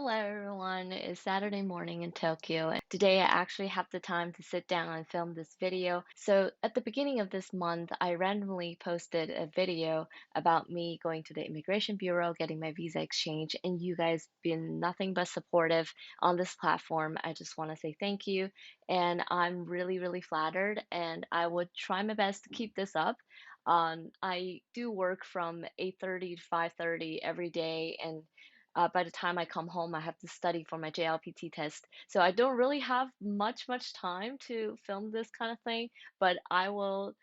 Hello everyone, it's Saturday morning in Tokyo. And today I actually have the time to sit down and film this video. So at the beginning of this month, I randomly posted a video about me going to the Immigration Bureau, getting my visa exchange, and you guys been nothing but supportive on this platform. I just want to say thank you, and I'm really, really flattered, and I would try my best to keep this up. I do work from 8:30 to 5:30 every day, and by the time I come home, I have to study for my JLPT test. So I don't really have much time to film this kind of thing, but I will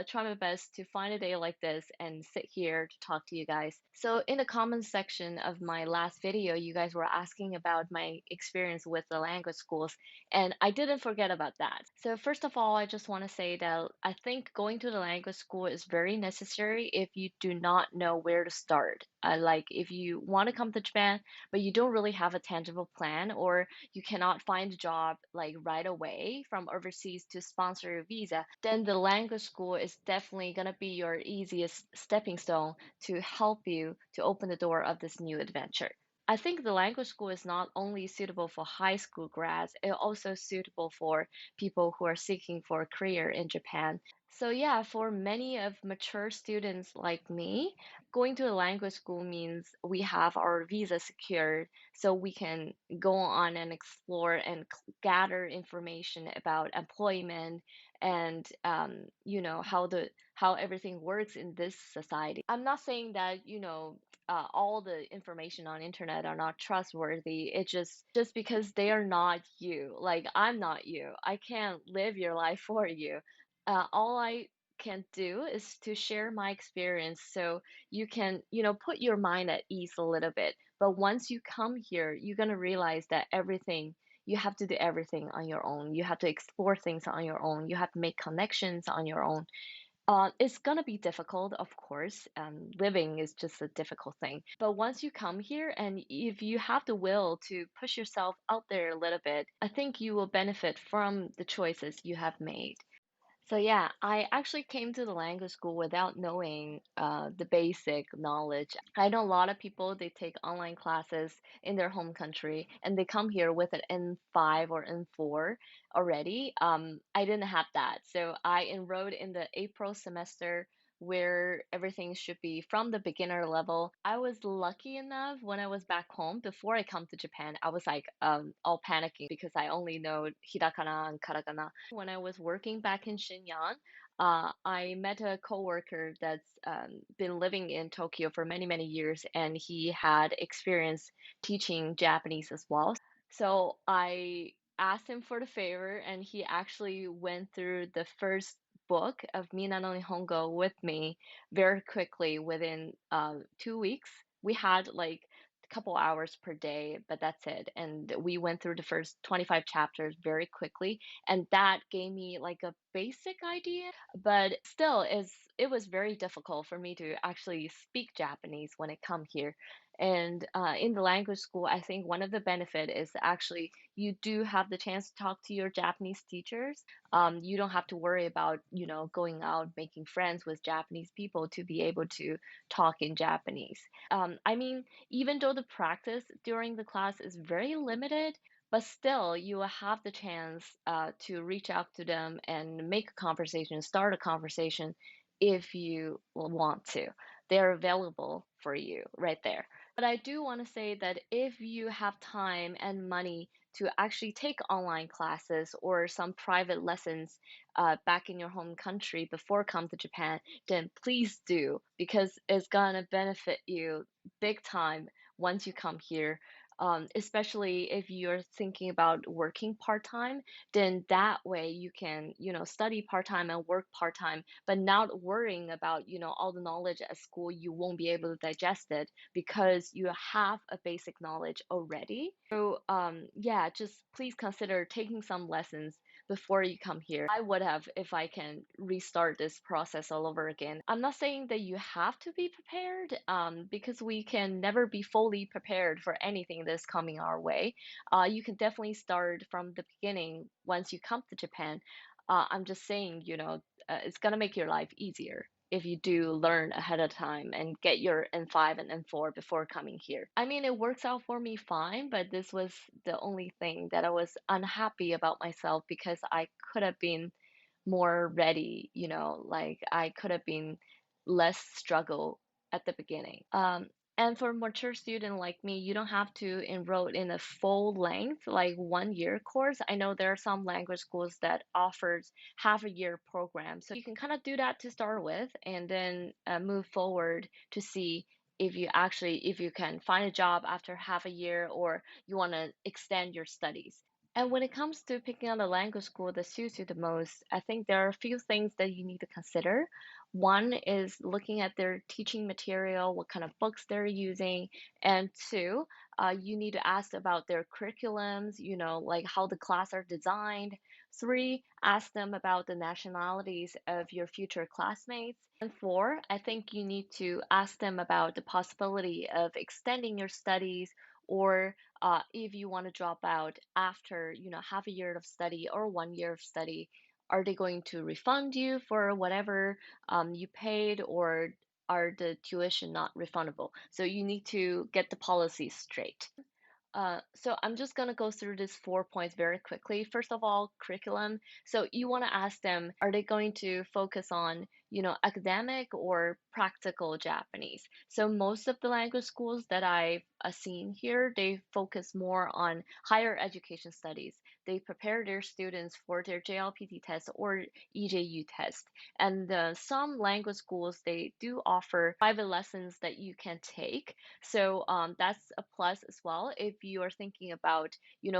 try my best to find a day like this and sit here to talk to you guys. So in the comments section of my last video, you guys were asking about my experience with the language schools, and I didn't forget about that. So first of all, I just want to say that I think going to the language school is very necessary if you do not know where to start. Like if you want to come to Japan, but you don't really have a tangible plan, or you cannot find a job like right away from overseas to sponsor your visa, then the language school is definitely gonna be your easiest stepping stone to help you to open the door of this new adventure. I think the language school is not only suitable for high school grads, it's also suitable for people who are seeking for a career in Japan. So yeah, for many of mature students like me, going to a language school means we have our visa secured so we can go on and explore and gather information about employment and how everything works in this society. I'm not saying that all the information on internet are not trustworthy. It's just because they are not you. Like I'm not you. I can't live your life for you. All I can do is to share my experience so you can, put your mind at ease a little bit. But once you come here, you're gonna realize that you have to do everything on your own. You have to explore things on your own. You have to make connections on your own. It's gonna be difficult, of course. Living is just a difficult thing. But once you come here and if you have the will to push yourself out there a little bit, I think you will benefit from the choices you have made. So yeah, I actually came to the language school without knowing the basic knowledge. I know a lot of people, they take online classes in their home country and they come here with an N5 or N4 already. I didn't have that. So I enrolled in the April semester where everything should be from the beginner level. I was lucky enough when I was back home before I come to Japan, I was like all panicking because I only know hiragana and katakana. When I was working back in Shenyang, I met a coworker that's been living in Tokyo for many years, and he had experience teaching Japanese as well. So I asked him for the favor, and he actually went through the first book of Mina no Nihongo with me very quickly within 2 weeks. We had like a couple hours per day, but that's it. And we went through the first 25 chapters very quickly, and that gave me like a basic idea, but still is it was very difficult for me to actually speak Japanese when it come here. And in the language school, I think one of the benefit is actually you do have the chance to talk to your Japanese teachers. You don't have to worry about, going out making friends with Japanese people to be able to talk in Japanese. I mean, even though the practice during the class is very limited, but still you will have the chance to reach out to them and make a conversation, start a conversation if you want to. They're available for you right there. But I do want to say that if you have time and money to actually take online classes or some private lessons back in your home country before come to Japan, then please do because it's gonna benefit you big time once you come here. Especially if you're thinking about working part-time, then that way you can, study part-time and work part-time, but not worrying about, all the knowledge at school, you won't be able to digest it because you have a basic knowledge already. So, yeah, just please consider taking some lessons before you come here. I would have if I can restart this process all over again. I'm not saying that you have to be prepared, because we can never be fully prepared for anything that's coming our way. You can definitely start from the beginning once you come to Japan. I'm just saying, it's gonna make your life easier. if you do learn ahead of time and get your N5 and N4 before coming here. I mean, it works out for me fine, but this was the only thing that I was unhappy about myself because I could have been more ready, like I could have been less struggle at the beginning. And for mature student like me, you don't have to enroll in a full length, like 1 year course. I know there are some language schools that offers half a year program. So you can kind of do that to start with and then move forward to see if you can find a job after half a year or you want to extend your studies. And when it comes to picking out a language school that suits you the most, I think there are a few things that you need to consider. One is looking at their teaching material, what kind of books they're using. And two, you need to ask about their curriculums, like how the class are designed. Three, ask them about the nationalities of your future classmates. And four, I think you need to ask them about the possibility of extending your studies or if you want to drop out after half a year of study or 1 year of study, are they going to refund you for whatever you paid, or are the tuition not refundable? So you need to get the policy straight. So I'm just going to go through these 4 points very quickly. First of all, curriculum. So you want to ask them, are they going to focus on, academic or practical Japanese? So most of the language schools that I've seen here, they focus more on higher education studies. They prepare their students for their JLPT test or EJU test. And some language schools, they do offer private lessons that you can take, so that's a plus as well. If you are thinking about,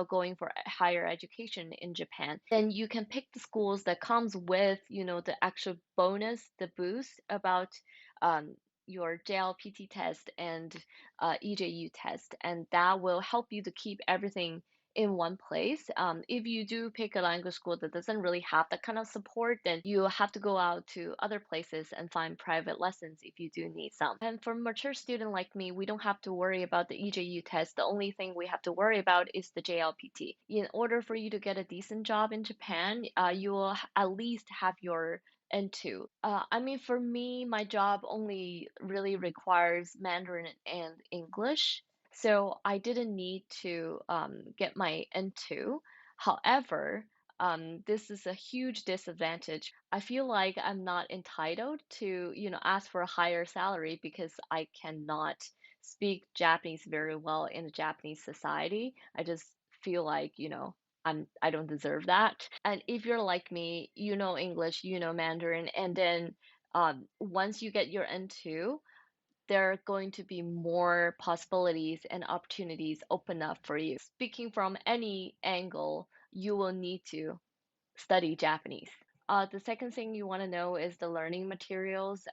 going for higher education in Japan, then you can pick the schools that comes with, the actual bonus, the boost about um, your JLPT test and EJU test, and that will help you to keep everything in one place. If you do pick a language school that doesn't really have that kind of support, then you have to go out to other places and find private lessons if you do need some. And for mature student like me, we don't have to worry about the EJU test. The only thing we have to worry about is the JLPT. In order for you to get a decent job in Japan, you will at least have your N2. I mean, for me, my job only really requires Mandarin and English. So I didn't need to get my N2. However, this is a huge disadvantage. I feel like I'm not entitled to, ask for a higher salary because I cannot speak Japanese very well in a Japanese society. I just feel like, I don't deserve that. And if you're like me, you know English, you know Mandarin, and then once you get your N2, there are going to be more possibilities and opportunities open up for you. Speaking from any angle, you will need to study Japanese. The second thing you want to know is the learning materials.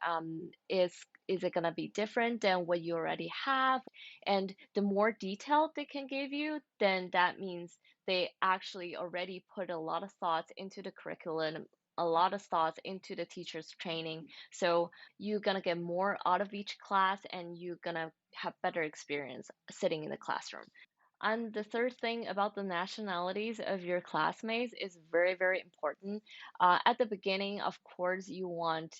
Is it going to be different than what you already have? And the more detailed they can give you, then that means they actually already put a lot of thoughts into the curriculum, a lot of thoughts into the teacher's training. So you're going to get more out of each class and you're going to have better experience sitting in the classroom. And the third thing about the nationalities of your classmates is very, very important. At the beginning, of course, you want,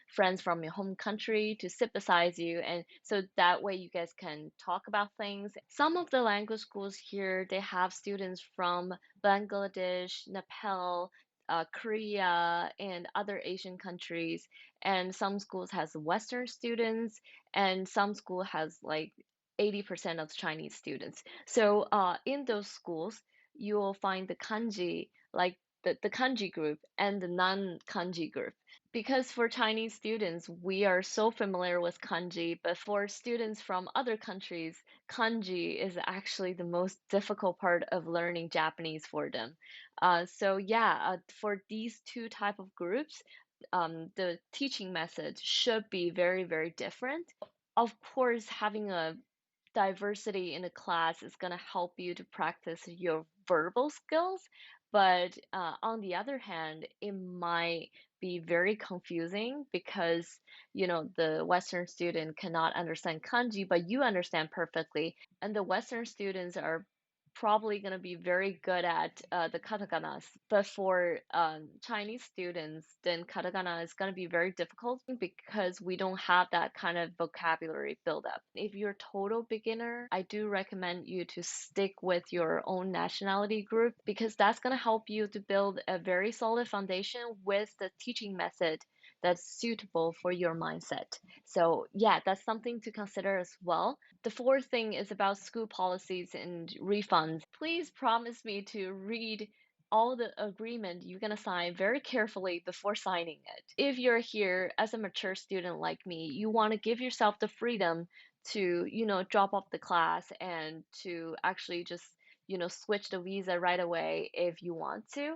friends from your home country to sit beside you, and so that way you guys can talk about things. Some of the language schools here, they have students from Bangladesh, Nepal, Korea, and other Asian countries, and some schools has Western students, and some school has like 80% of Chinese students. So in those schools, you will find the kanji, like the kanji group and the non-kanji group. Because for Chinese students, we are so familiar with kanji, but for students from other countries, kanji is actually the most difficult part of learning Japanese for them. So yeah, for these two type of groups, the teaching method should be very, very different. Of course, having a diversity in a class is going to help you to practice your verbal skills. But on the other hand, it might be very confusing because, the Western student cannot understand kanji, but you understand perfectly. And the Western students are probably going to be very good at the katakanas. But for Chinese students, then katakana is going to be very difficult because we don't have that kind of vocabulary buildup. If you're a total beginner, I do recommend you to stick with your own nationality group because that's going to help you to build a very solid foundation with the teaching method that's suitable for your mindset. So, yeah, that's something to consider as well. The fourth thing is about school policies and refunds. Please promise me to read all the agreement you're going to sign very carefully before signing it. If you're here as a mature student like me, you want to give yourself the freedom to, drop off the class and to actually just switch the visa right away if you want to.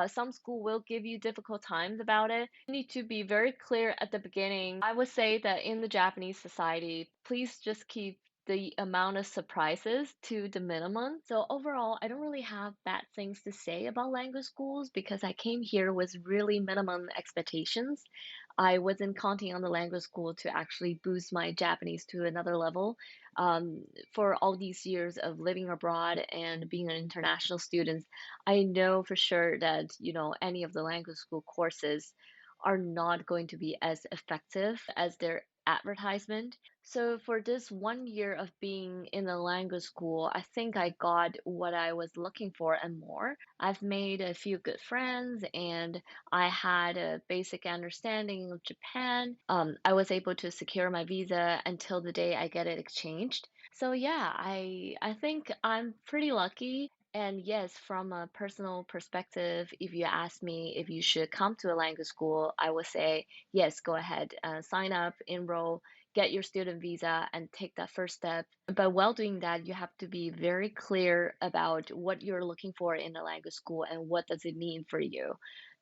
Some school will give you difficult times about it. You need to be very clear at the beginning. I would say that in the Japanese society, please just keep the amount of surprises to the minimum. So overall, I don't really have bad things to say about language schools because I came here with really minimum expectations. I wasn't counting on the language school to actually boost my Japanese to another level. For all these years of living abroad and being an international student, I know for sure that, any of the language school courses are not going to be as effective as their advertisement. So for this 1 year of being in the language school, I think I got what I was looking for and more. I've made a few good friends and I had a basic understanding of Japan. I was able to secure my visa until the day I get it exchanged. So yeah, I think I'm pretty lucky. And yes, from a personal perspective, if you ask me if you should come to a language school, I would say yes, go ahead, sign up, enroll, get your student visa, and take that first step. But while doing that, you have to be very clear about what you're looking for in a language school and what does it mean for you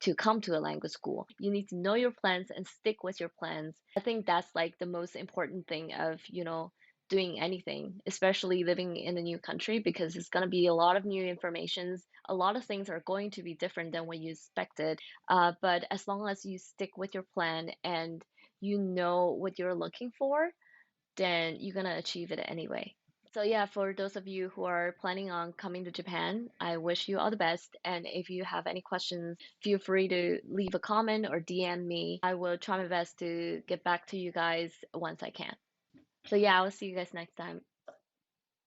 to come to a language school. You need to know your plans and stick with your plans. I think that's like the most important thing of, doing anything, especially living in a new country, because it's going to be a lot of new informations. A lot of things are going to be different than what you expected. But as long as you stick with your plan and you know what you're looking for, then you're going to achieve it anyway. So, yeah, for those of you who are planning on coming to Japan, I wish you all the best. And if you have any questions, feel free to leave a comment or DM me. I will try my best to get back to you guys once I can. So, yeah, I'll see you guys next time.